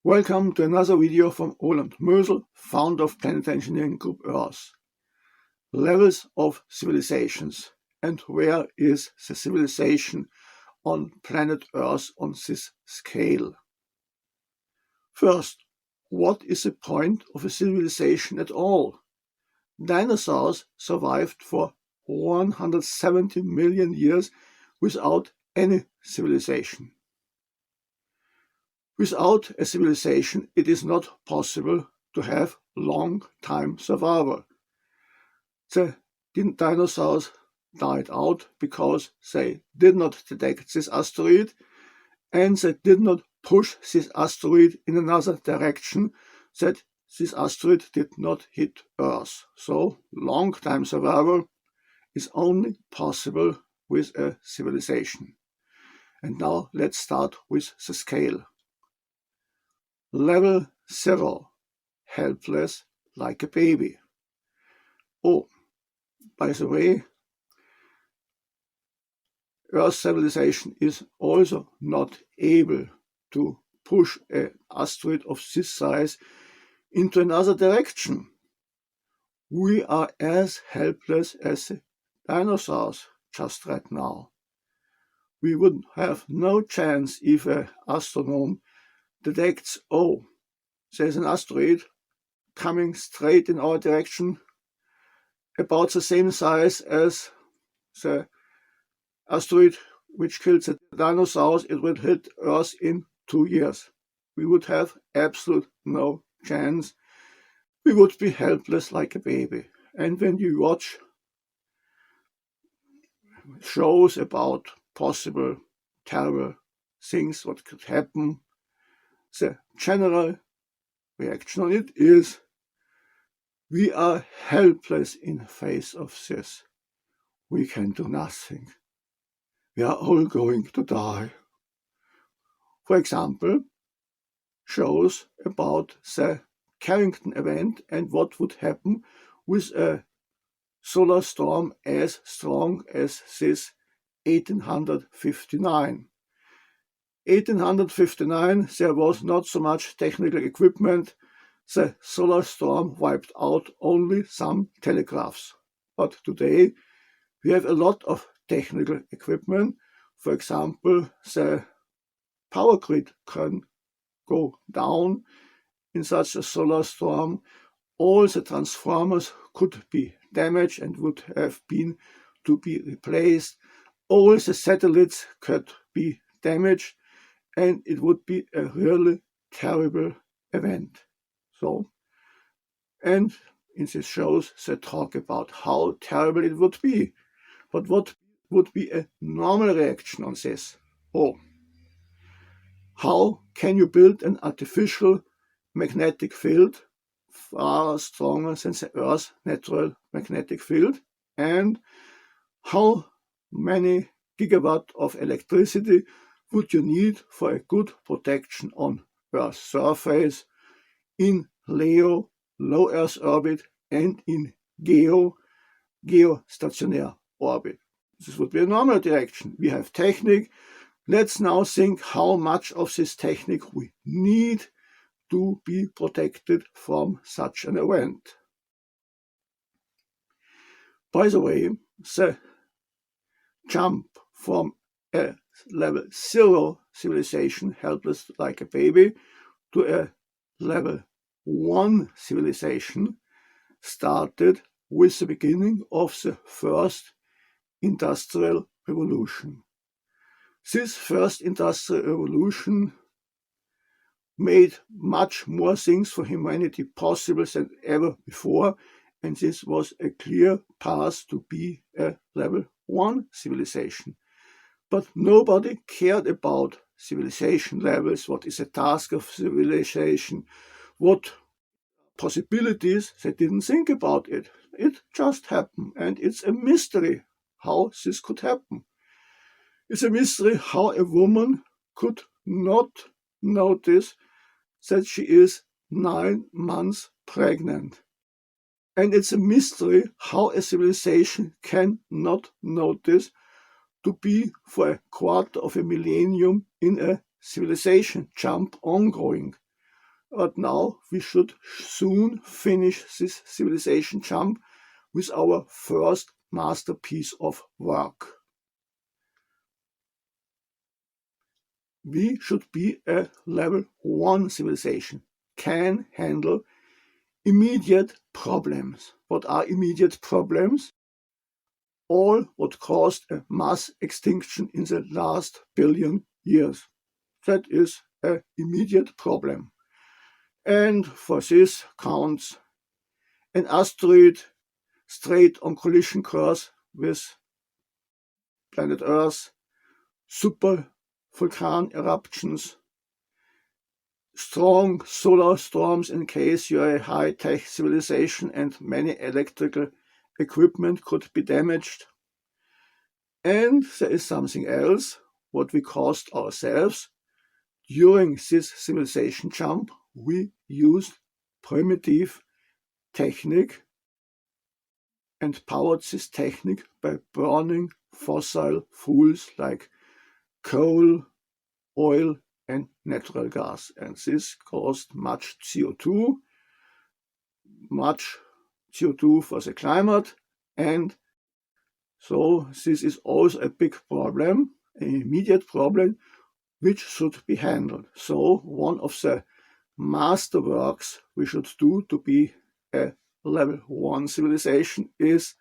Welcome to another video from Roland Mösel, founder of Planet Engineering Group Earth. Levels of civilizations, and where is the civilization on planet Earth on this scale? First, what is the point of a civilization at all? Dinosaurs survived for 170 million years without any civilization. Without a civilization, it is not possible to have long-time survival. The dinosaurs died out because they did not detect this asteroid, and they did not push this asteroid in another direction, that this asteroid did not hit Earth. So long-time survival is only possible with a civilization. And now let's start with the scale. Level 0, helpless like a baby. Oh, by the way, Earth civilization is also not able to push an asteroid of this size into another direction. We are as helpless as the dinosaurs just right now. We would have no chance if an astronomer detects, oh, there's an asteroid coming straight in our direction, about the same size as the asteroid which killed the dinosaurs. It would hit Earth in 2 years. We would have absolute no chance. We would be helpless like a baby. And when you watch shows about possible terrible things, what could happen, the general reaction on it is we are helpless in face of this. We can do nothing. We are all going to die. For example, shows about the Carrington event and what would happen with a solar storm as strong as this 1859. 1859, there was not so much technical equipment. The solar storm wiped out only some telegraphs. But today we have a lot of technical equipment. For example, the power grid can go down in such a solar storm. All the transformers could be damaged and would have been to be replaced. All the satellites could be damaged, and it would be a really terrible event. So, and in these shows they talk about how terrible it would be. But what would be a normal reaction on this? Oh, how can you build an artificial magnetic field far stronger than the Earth's natural magnetic field? And how many gigawatt of electricity would you need for a good protection on Earth's surface, in LEO, low Earth orbit, and in geostationary orbit? This would be a normal direction. We have technique. Let's now think how much of this technique we need to be protected from such an event. By the way, the jump from a level 0 civilization, helpless like a baby, to a level 1 civilization started with the beginning of the first industrial revolution. This first industrial revolution made much more things for humanity possible than ever before, and this was a clear path to be a level 1 civilization. But nobody cared about civilization levels, what is a task of civilization, what possibilities. They didn't think about it. It just happened, and it's a mystery how this could happen. It's a mystery how a woman could not notice that she is 9 months pregnant. And it's a mystery how a civilization can not notice to be for a quarter of a millennium in a civilization jump ongoing. But now we should soon finish this civilization jump with our first masterpiece of work. We should be a level 1 civilization, can handle immediate problems. What are immediate problems? All what caused a mass extinction in the last billion years. That is an immediate problem. And for this counts an asteroid straight on collision course with planet Earth, super volcano eruptions, strong solar storms in case you're a high-tech civilization and many electrical equipment could be damaged. And there is something else, what we caused ourselves. During this civilization jump, we used primitive technique and powered this technique by burning fossil fuels like coal, oil, and natural gas. And this caused much CO2 for the climate. And so this is also a big problem, an immediate problem, which should be handled. So one of the masterworks we should do to be a level 1 civilization is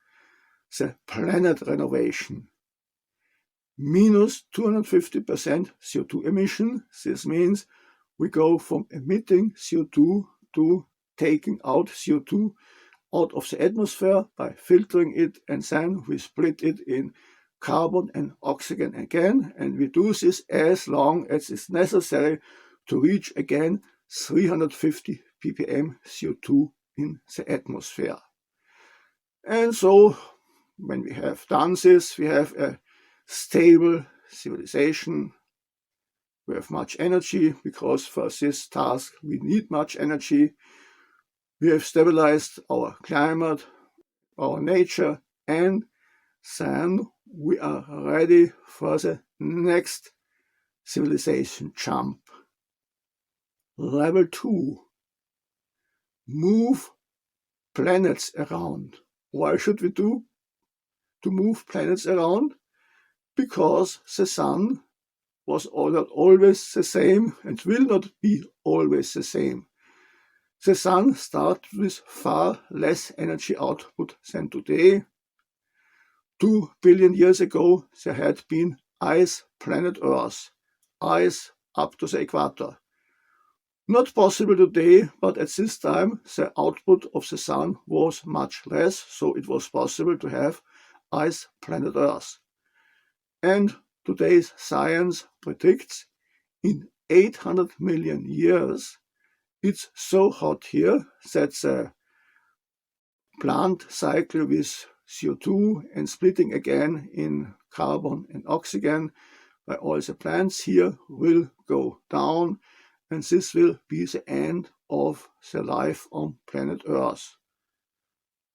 the planet renovation. Minus 250% CO2 emission. This means we go from emitting CO2 to taking out CO2 out of the atmosphere by filtering it, and then we split it in carbon and oxygen again, and we do this as long as it's necessary to reach again 350 ppm CO2 in the atmosphere. And so when we have done this, we have a stable civilization. We have much energy, because for this task we need much energy. We have stabilized our climate, our nature, and then we are ready for the next civilization jump. Level 2. Move planets around. Why should we do to move planets around? Because the sun was not always the same and will not be always the same. The sun started with far less energy output than today. 2 billion years ago, there had been ice planet Earth, ice up to the equator. Not possible today, but at this time the output of the sun was much less, so it was possible to have ice planet Earth. And today's science predicts in 800 million years it's so hot here that the plant cycle with CO2 and splitting again in carbon and oxygen by all the plants here will go down, and this will be the end of the life on planet Earth.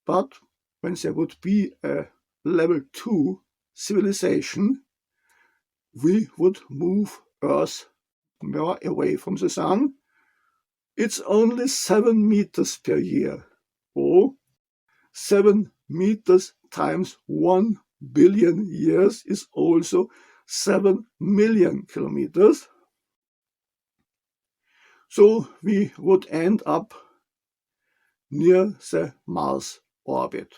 But when there would be a level 2 civilization, we would move Earth more away from the sun. It's only 7 meters per year. Oh, 7 meters times 1 billion years is also 7 million kilometers. So we would end up near the Mars orbit.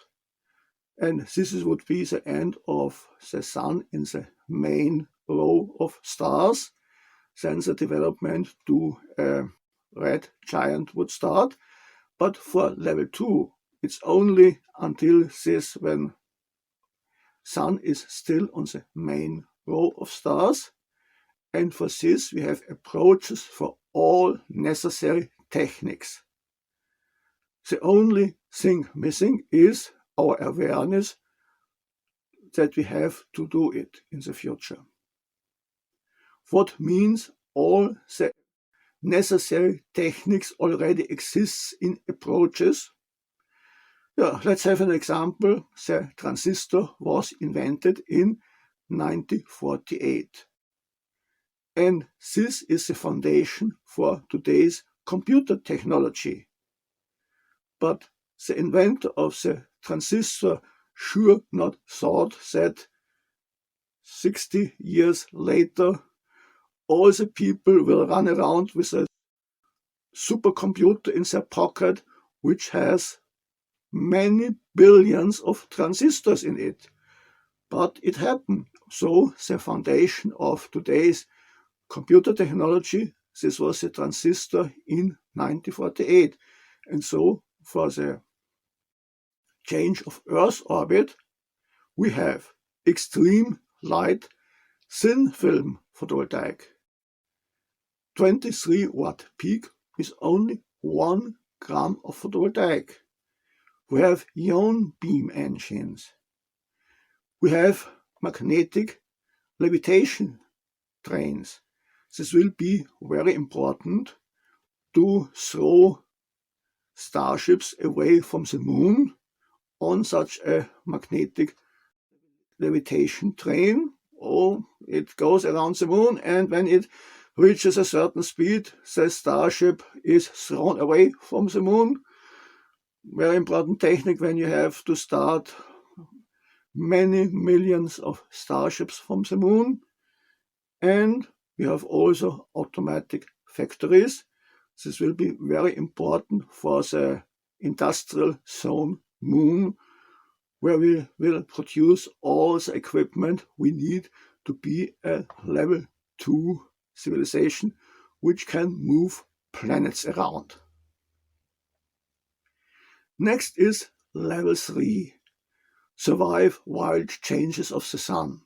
And this would be the end of the sun in the main row of stars. Then the development to a red giant would start. But for level 2, it's only until this when sun is still on the main row of stars. And for this we have approaches for all necessary techniques. The only thing missing is our awareness that we have to do it in the future. What means all the necessary techniques already exists in approaches? Yeah, let's have an example. The transistor was invented in 1948. And this is the foundation for today's computer technology. But the inventor of the transistor sure not thought that 60 years later all the people will run around with a supercomputer in their pocket which has many billions of transistors in it. But it happened. So the foundation of today's computer technology, this was the transistor in 1948. And so for the change of Earth's orbit, we have extreme light thin film photovoltaic. 23 watt peak with only 1 gram of photovoltaic. We have ion beam engines. We have magnetic levitation trains. This will be very important to throw starships away from the moon on such a magnetic levitation train. Oh, it goes around the moon, and when it reaches a certain speed, the starship is thrown away from the moon. Very important technique when you have to start many millions of starships from the moon. And we have also automatic factories. This will be very important for the industrial zone moon, where we will produce all the equipment we need to be a level 2 civilization which can move planets around. Next is level 3. Survive wild changes of the sun.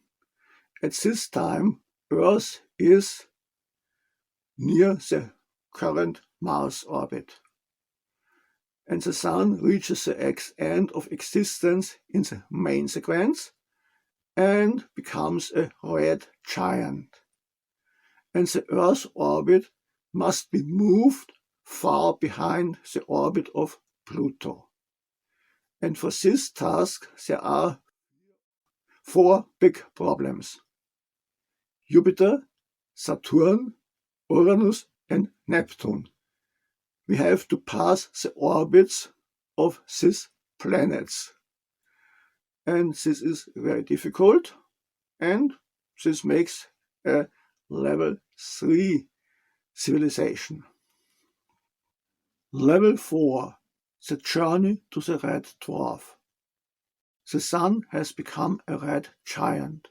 At this time, Earth is near the current Mars orbit, and the sun reaches the end of existence in the main sequence and becomes a red giant. And the Earth's orbit must be moved far behind the orbit of Pluto. And for this task there are 4 big problems: Jupiter, Saturn, Uranus and Neptune. We have to pass the orbits of these planets. And this is very difficult, and this makes a level 3 civilization. Level 4. The journey to the red dwarf. The sun has become a red giant.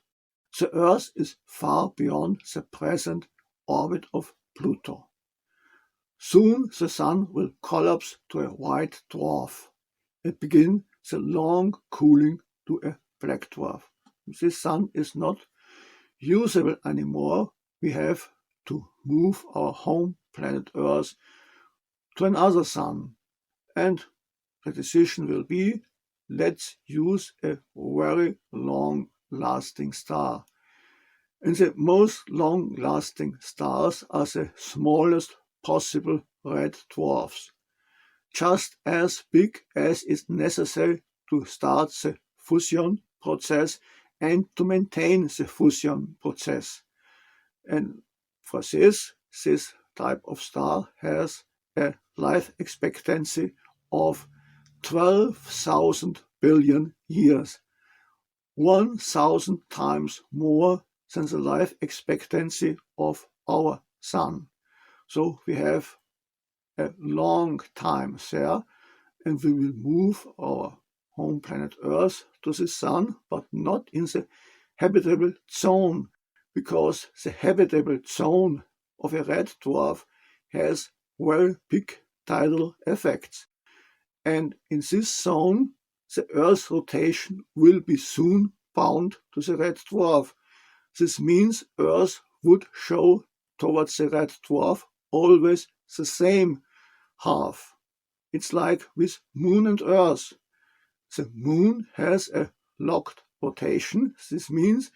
The Earth is far beyond the present orbit of Pluto. Soon the sun will collapse to a white dwarf and begin the long cooling to a black dwarf. This sun is not usable anymore. We have to move our home planet Earth to another sun. And the decision will be, let's use a very long-lasting star. And the most long-lasting stars are the smallest possible red dwarfs, just as big as is necessary to start the fusion process and to maintain the fusion process. And for this type of star has a life expectancy of 12,000 billion years, 1,000 times more than the life expectancy of our sun. So we have a long time there, and we will move our home planet Earth to the sun, but not in the habitable zone, because the habitable zone of a red dwarf has very big tidal effects. And in this zone, the Earth's rotation will be soon bound to the red dwarf. This means Earth would show towards the red dwarf always the same half. It's like with Moon and Earth. The Moon has a locked rotation. This means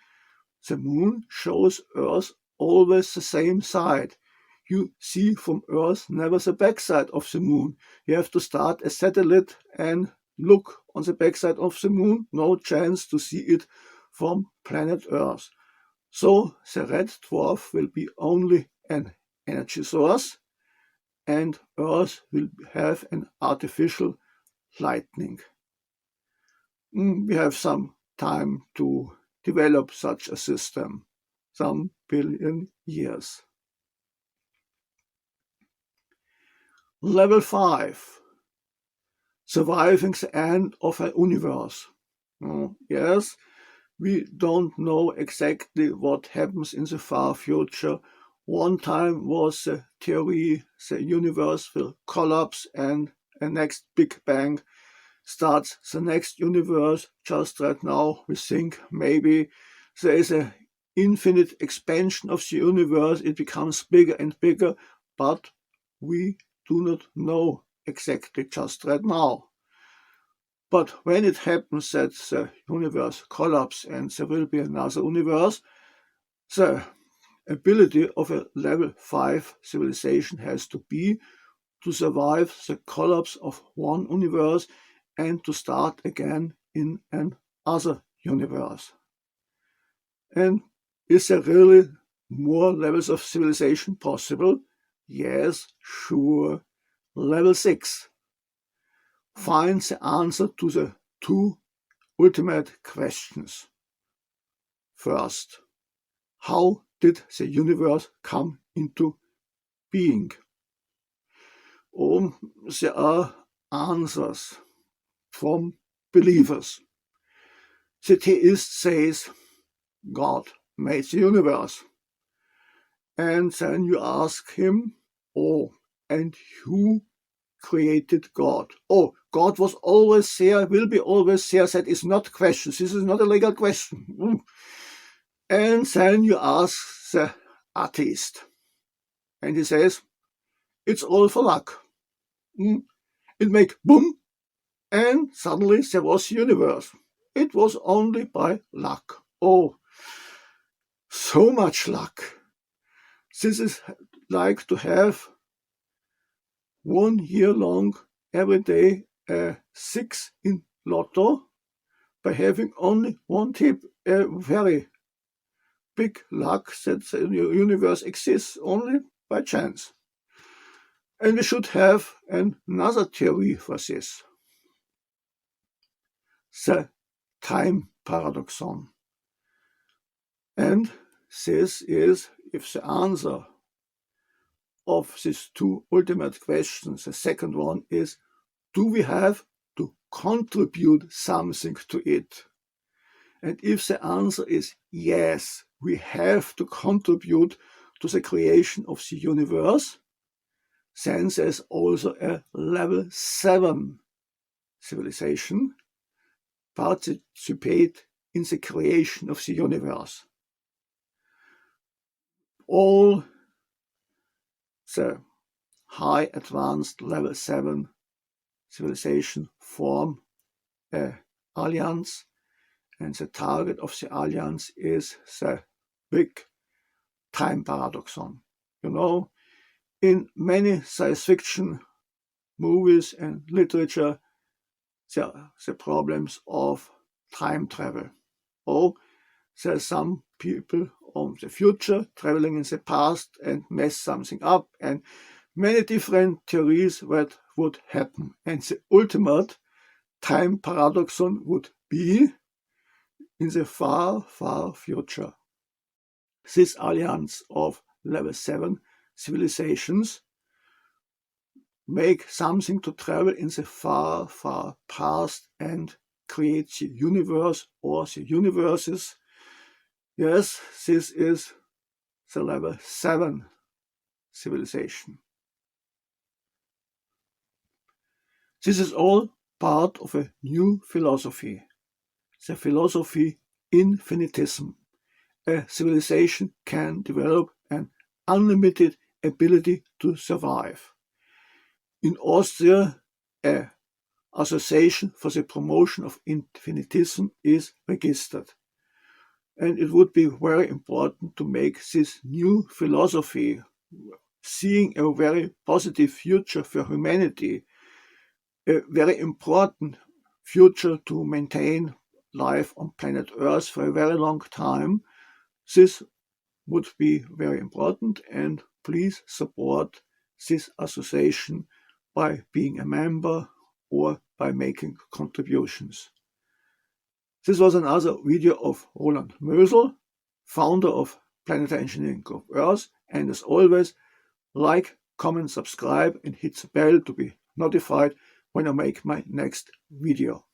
the Moon shows Earth always the same side. You see from Earth never the backside of the Moon. You have to start a satellite and look on the backside of the Moon. No chance to see it from planet Earth. So the red dwarf will be only an energy source, and Earth will have an artificial lightning. We have some time to develop such a system, some billion years. Level 5. Surviving the end of a universe. Yes, we don't know exactly what happens in the far future. One time was the theory the universe will collapse and a next Big Bang starts the next universe. Just right now we think maybe there is an infinite expansion of the universe. It becomes bigger and bigger, but we do not know exactly just right now. But when it happens that the universe collapses and there will be another universe, the ability of a level 5 civilization has to be to survive the collapse of one universe and to start again in another universe. And is there really more levels of civilization possible? Yes, sure. Level 6. Find the answer to the two ultimate questions. First, how did the universe come into being? There are answers from believers. The theist says God made the universe. And then you ask him, and who created God? God was always there, will be always there. That is not question. This is not a legal question. And then you ask the atheist. And he says, it's all for luck. It made boom, and suddenly there was the universe. It was only by luck. So much luck. This is like to have 1 year long every day a 6 in lotto by having only one tip. A very big luck that the universe exists only by chance. And we should have another theory for this. The time paradoxon. And this is, if the answer of these two ultimate questions, the second one is, do we have to contribute something to it? And if the answer is yes, we have to contribute to the creation of the universe, then there's also a level 7 civilization participate in the creation of the universe. All the high advanced level 7 civilization form an alliance, and the target of the alliance is the big time paradoxon. In many science fiction movies and literature, there are the problems of time travel. There are some people of the future traveling in the past and mess something up, and many different theories what would happen. And the ultimate time paradoxon would be in the far, far future. This alliance of level 7 civilizations make something to travel in the far, far past and create the universe or the universes. Yes, this is the level 7 civilization. This is all part of a new philosophy, the philosophy infinitism. A civilization can develop an unlimited ability to survive. In Austria, an association for the promotion of infinitism is registered. And it would be very important to make this new philosophy, seeing a very positive future for humanity, a very important future to maintain life on planet Earth for a very long time. This would be very important, and please support this association by being a member or by making contributions. This was another video of Roland Mösel, founder of Planetary Engineering Group Earth, and as always, like, comment, subscribe and hit the bell to be notified when I make my next video.